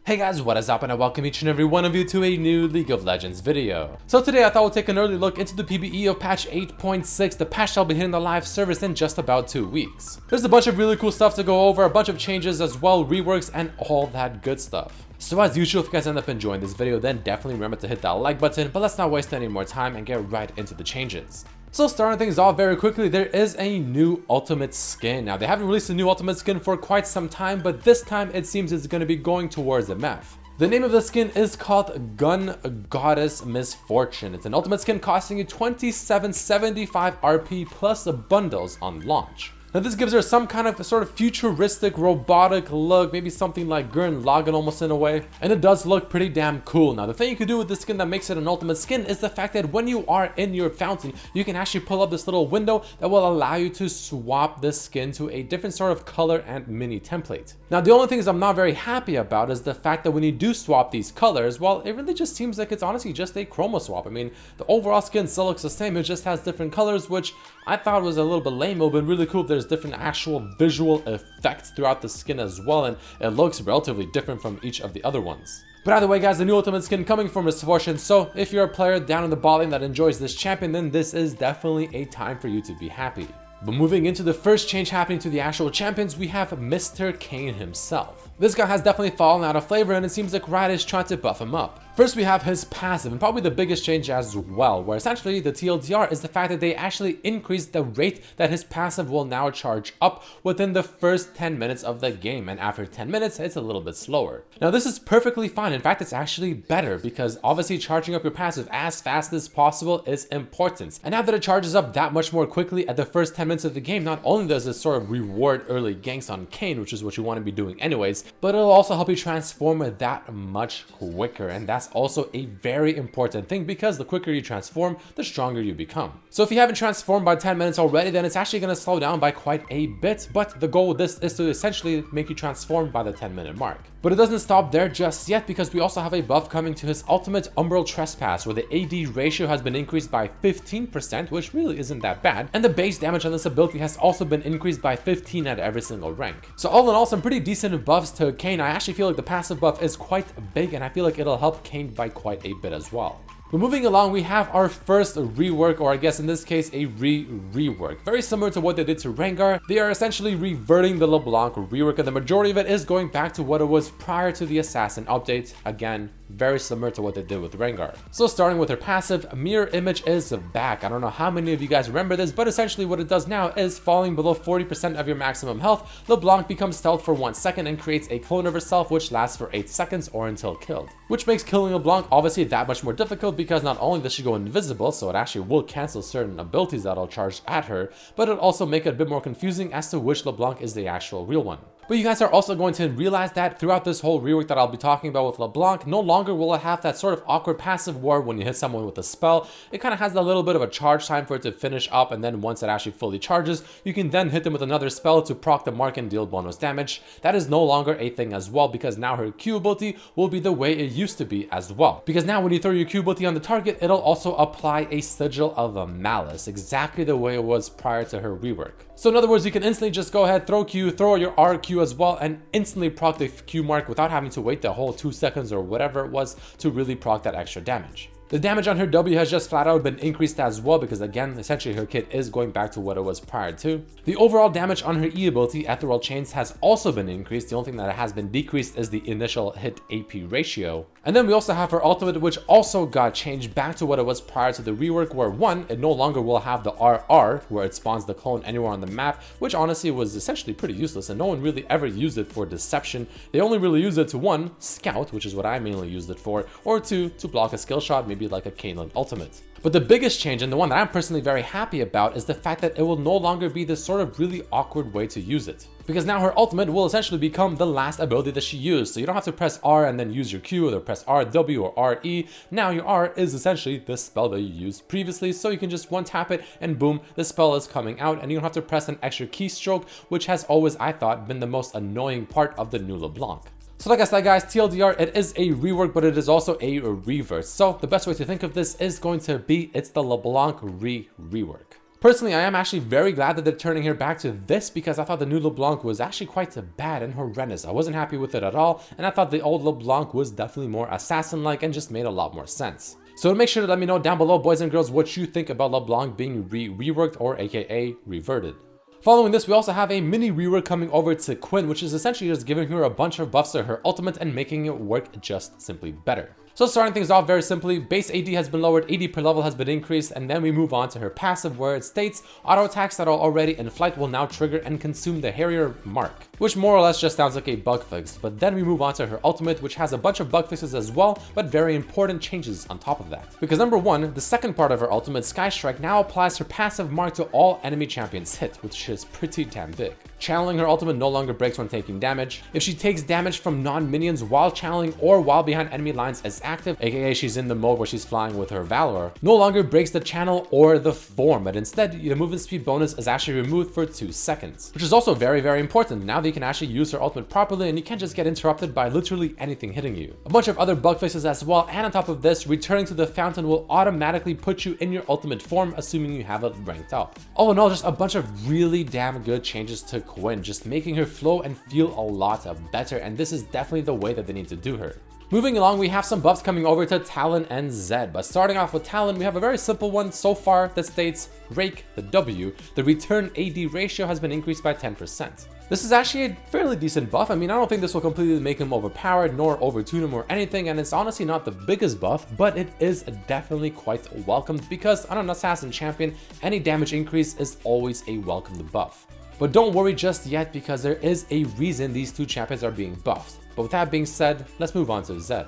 Hey guys, what is up, and I welcome each and every one of you to a new League of Legends video. So today I thought we'll take an early look into the PBE of patch 8.6, the patch that'll be hitting the live service in just about 2 weeks. There's a bunch of really cool stuff to go over, a bunch of changes as well, reworks, and all that good stuff. So as usual, if you guys end up enjoying this video, then definitely remember to hit that like button, but let's not waste any more time and get right into the changes. So starting things off very quickly, there is a new ultimate skin. Now they haven't released a new ultimate skin for quite some time, but this time it seems it's going to be going towards the meth. The name of the skin is called Gun Goddess Misfortune. It's an ultimate skin costing you 2775 RP plus bundles on launch. Now this gives her some kind of sort of futuristic robotic look, maybe something like Gurren Lagann almost in a way, and it does look pretty damn cool. Now the thing you can do with this skin that makes it an ultimate skin is the fact that when you are in your fountain, you can actually pull up this little window that will allow you to swap this skin to a different sort of color and mini template. Now the only things I'm not very happy about is the fact that when you do swap these colors, well, it really just seems like it's honestly just a chroma swap. I mean, the overall skin still looks the same, it just has different colors, which I thought was a little bit lame. It would have been really cool if there's different actual visual effects throughout the skin as well, and it looks relatively different from each of the other ones. But either way guys, the new ultimate skin coming from Misfortune, so if you're a player down in the bot lane that enjoys this champion, then this is definitely a time for you to be happy. But moving into the first change happening to the actual champions, we have Mr. Kane himself. This guy has definitely fallen out of flavor, and it seems like Riot is trying to buff him up. First we have his passive, and probably the biggest change as well, where essentially the TLDR is the fact that they actually increased the rate that his passive will now charge up within the first 10 minutes of the game, and after 10 minutes it's a little bit slower. Now this is perfectly fine. In fact, it's actually better, because obviously charging up your passive as fast as possible is important. And now that it charges up that much more quickly at the first 10 minutes of the game, not only does it sort of reward early ganks on Kane, which is what you want to be doing anyways, but it'll also help you transform that much quicker, and that's also a very important thing, because the quicker you transform, the stronger you become. So if you haven't transformed by 10 minutes already, then it's actually going to slow down by quite a bit, but the goal with this is to essentially make you transform by the 10-minute mark. But it doesn't stop there just yet, because we also have a buff coming to his ultimate Umbral Trespass, where the AD ratio has been increased by 15%, which really isn't that bad, and the base damage on this ability has also been increased by 15 at every single rank. So all in all, some pretty decent buffs to Kane. I actually feel like the passive buff is quite big, and I feel like it'll help Kane by quite a bit as well. But moving along, we have our first rework, or I guess in this case a re-rework. Very similar to what they did to Rengar. They are essentially reverting the LeBlanc rework, and the majority of it is going back to what it was prior to the Assassin update. Again, very similar to what they did with Rengar. So starting with her passive, Mirror Image is back. I don't know how many of you guys remember this, but essentially what it does now is falling below 40% of your maximum health, LeBlanc becomes stealth for 1 second and creates a clone of herself, which lasts for 8 seconds or until killed. Which makes killing LeBlanc obviously that much more difficult, because not only does she go invisible, so it actually will cancel certain abilities that'll charge at her, but it'll also make it a bit more confusing as to which LeBlanc is the actual real one. But you guys are also going to realize that throughout this whole rework that I'll be talking about with LeBlanc, no longer will it have that sort of awkward passive war when you hit someone with a spell. It kind of has a little bit of a charge time for it to finish up, and then once it actually fully charges, you can then hit them with another spell to proc the mark and deal bonus damage. That is no longer a thing as well, because now her Q ability will be the way it used to be as well. Because now when you throw your Q ability on the target, it'll also apply a Sigil of Malice, exactly the way it was prior to her rework. So in other words, you can instantly just go ahead, throw Q, throw your RQ as well, and instantly proc the Q mark without having to wait the whole 2 seconds or whatever it was to really proc that extra damage. The damage on her W has just flat out been increased as well, because again, essentially her kit is going back to what it was prior to. The overall damage on her E ability, Ethereal Chains, has also been increased. The only thing that has been decreased is the initial hit AP ratio. And then we also have her ultimate, which also got changed back to what it was prior to the rework, where one, it no longer will have the RR, where it spawns the clone anywhere on the map, which honestly was essentially pretty useless, and no one really ever used it for deception. They only really used it to 1, scout, which is what I mainly used it for, or 2, to block a skill shot, maybe like a Caitlyn ultimate. But the biggest change, and the one that I'm personally very happy about, is the fact that it will no longer be this sort of really awkward way to use it. Because now her ultimate will essentially become the last ability that she used. So you don't have to press R and then use your Q, or press R, W, or RE. Now your R is essentially the spell that you used previously, so you can just one tap it and boom, the spell is coming out, and you don't have to press an extra keystroke, which has always, I thought, been the most annoying part of the new LeBlanc. So like I said guys, TLDR, it is a rework, but it is also a reverse. So the best way to think of this is going to be, it's the LeBlanc re-rework. Personally, I am actually very glad that they're turning her back to this because I thought the new LeBlanc was actually quite bad and horrendous. I wasn't happy with it at all, and I thought the old LeBlanc was definitely more assassin-like and just made a lot more sense. So make sure to let me know down below, boys and girls, what you think about LeBlanc being reworked or aka reverted. Following this, we also have a mini rework coming over to Quinn, which is essentially just giving her a bunch of buffs to her ultimate and making it work just simply better. So starting things off very simply, base AD has been lowered, AD per level has been increased, and then we move on to her passive where it states auto attacks that are already in flight will now trigger and consume the Harrier mark, which more or less just sounds like a bug fix. But then we move on to her ultimate, which has a bunch of bug fixes as well, but very important changes on top of that. Because number one, the second part of her ultimate, Sky Strike, now applies her passive mark to all enemy champions hit, which is pretty damn big. Channeling her ultimate no longer breaks when taking damage. If she takes damage from non-minions while channeling or while behind enemy lines as active, aka she's in the mode where she's flying with her Valor, no longer breaks the channel or the form, but instead the movement speed bonus is actually removed for 2 seconds, which is also very, very important now that you can actually use her ultimate properly and you can't just get interrupted by literally anything hitting you. A bunch of other bug fixes as well, and on top of this, returning to the fountain will automatically put you in your ultimate form, assuming you have it ranked up. All in all, just a bunch of really damn good changes to Quinn, just making her flow and feel a lot better, and this is definitely the way that they need to do her. Moving along, we have some buffs coming over to Talon and Zed, but starting off with Talon, we have a very simple one so far that states Rake the W, the return AD ratio has been increased by 10%. This is actually a fairly decent buff. I mean, I don't think this will completely make him overpowered nor overtune him or anything, and it's honestly not the biggest buff, but it is definitely quite welcomed because on an assassin champion, any damage increase is always a welcomed buff. But don't worry just yet because there is a reason these two champions are being buffed. But with that being said, let's move on to Zed.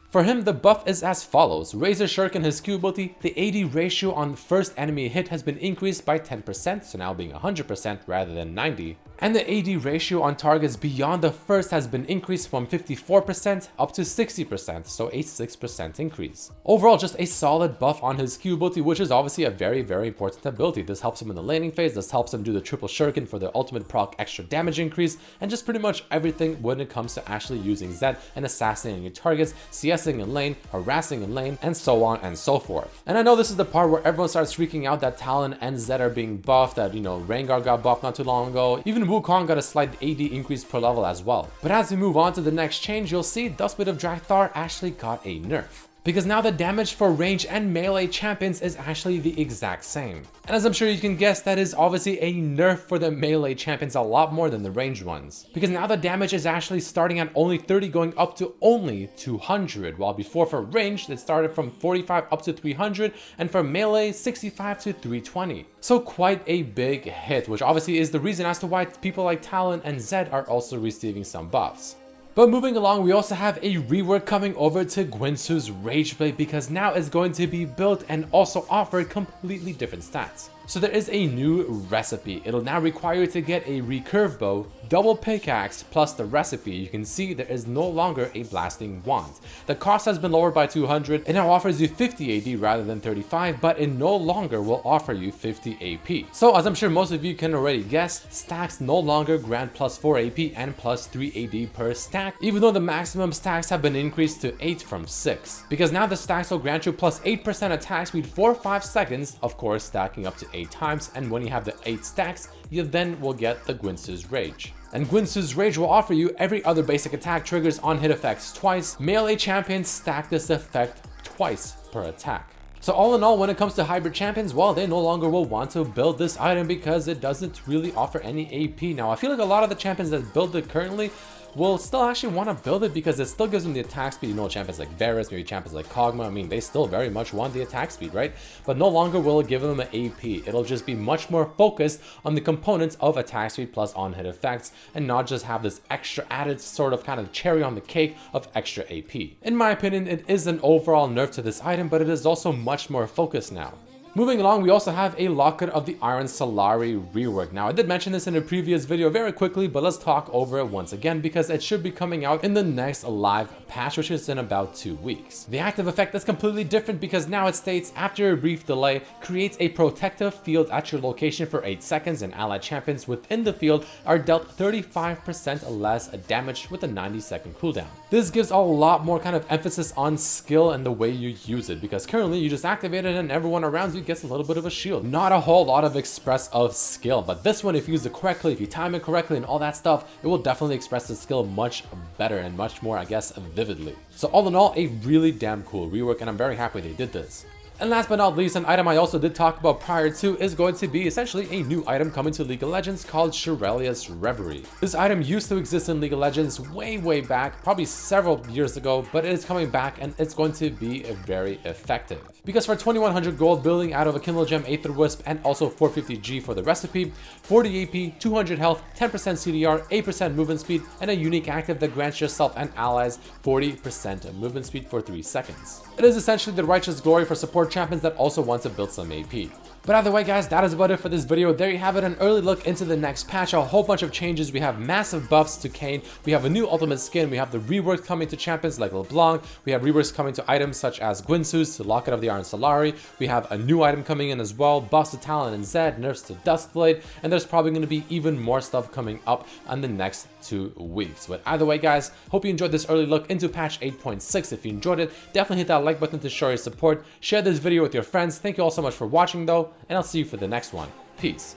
For him, the buff is as follows. Razor Shuriken, his Q ability, the AD ratio on the first enemy hit has been increased by 10%, so now being 100% rather than 90%. And the AD ratio on targets beyond the first has been increased from 54% up to 60%, so a 6% increase. Overall, just a solid buff on his Q ability, which is obviously a very, very important ability. This helps him in the laning phase, this helps him do the triple shuriken for the ultimate proc extra damage increase, and just pretty much everything when it comes to actually using Zed and assassinating your targets, CSing in lane, harassing in lane, and so on and so forth. And I know this is the part where everyone starts freaking out that Talon and Zed are being buffed, that, you know, Rengar got buffed not too long ago, even Wukong got a slight AD increase per level as well. But as we move on to the next change, you'll see Duskblade of Drakthar actually got a nerf, because now the damage for range and melee champions is actually the exact same. And as I'm sure you can guess, that is obviously a nerf for the melee champions a lot more than the ranged ones, because now the damage is actually starting at only 30 going up to only 200, while before for ranged it started from 45 up to 300 and for melee 65 to 320. So quite a big hit, which obviously is the reason as to why people like Talon and Zed are also receiving some buffs. But moving along, we also have a rework coming over to Guinsoos Rageblade, because now it's going to be built and also offer completely different stats. So there is a new recipe. It'll now require you to get a recurve bow, double pickaxe, plus the recipe. You can see there is no longer a blasting wand. The cost has been lowered by 200. It now offers you 50 AD rather than 35, but it no longer will offer you 50 AP. So as I'm sure most of you can already guess, stacks no longer grant plus 4 AP and plus 3 AD per stack, even though the maximum stacks have been increased to 8 from 6. Because now the stacks will grant you plus 8% attack speed for 5 seconds, of course stacking up to 8 times, and when you have the 8 stacks, you then will get the Guinsoos Rage. And Guinsoos Rage will offer you every other basic attack triggers on hit effects twice. Melee champions stack this effect twice per attack. So all in all, when it comes to hybrid champions, well, they no longer will want to build this item because it doesn't really offer any AP. Now, I feel like a lot of the champions that build it currently will still actually want to build it because it still gives them the attack speed. You know, champions like Varus, maybe champions like Kog'Maw, I mean, they still very much want the attack speed, right? But no longer will it give them an AP. It'll just be much more focused on the components of attack speed plus on-hit effects, and not just have this extra added sort of kind of cherry on the cake of extra AP. In my opinion, it is an overall nerf to this item, but it is also much more focused now. Moving along, we also have a Locket of the Iron Solari rework. Now, I did mention this in a previous video very quickly, but let's talk over it once again because it should be coming out in the next live patch, which is in about 2 weeks. The active effect is completely different because now it states, after a brief delay, creates a protective field at your location for 8 seconds, and allied champions within the field are dealt 35% less damage with a 90-second cooldown. This gives a lot more kind of emphasis on skill and the way you use it, because currently you just activate it and everyone around you gets a little bit of a shield. Not a whole lot of express of skill, but this one, if you use it correctly, if you time it correctly and all that stuff, it will definitely express the skill much better and much more, I guess, vividly. So all in all, a really damn cool rework, and I'm very happy they did this. And last but not least, an item I also did talk about prior to is going to be essentially a new item coming to League of Legends called Shirelia's Reverie. This item used to exist in League of Legends way back, probably several years ago, but it is coming back and it's going to be very effective. Because for 2100 gold, building out of a Kindle Gem, Aether Wisp, and also 450G for the recipe, 40 AP, 200 health, 10% CDR, 8% movement speed, and a unique active that grants yourself and allies 40% movement speed for 3 seconds. It is essentially the righteous glory for support champions that also want to build some AP. But either way, guys, that is about it for this video. There you have it, an early look into the next patch. A whole bunch of changes. We have massive buffs to Kayn. We have a new ultimate skin. We have the reworks coming to champions like LeBlanc. We have reworks coming to items such as Guinsoos, to Locket of the Iron Solari. We have a new item coming in as well, buffs to Talon and Zed, nerfs to Duskblade, and there's probably going to be even more stuff coming up on the next 2 weeks. But either way, guys, hope you enjoyed this early look into patch 8.6. If you enjoyed it, definitely hit that like button to show your support. Share this video with your friends. Thank you all so much for watching though, and I'll see you for the next one. Peace.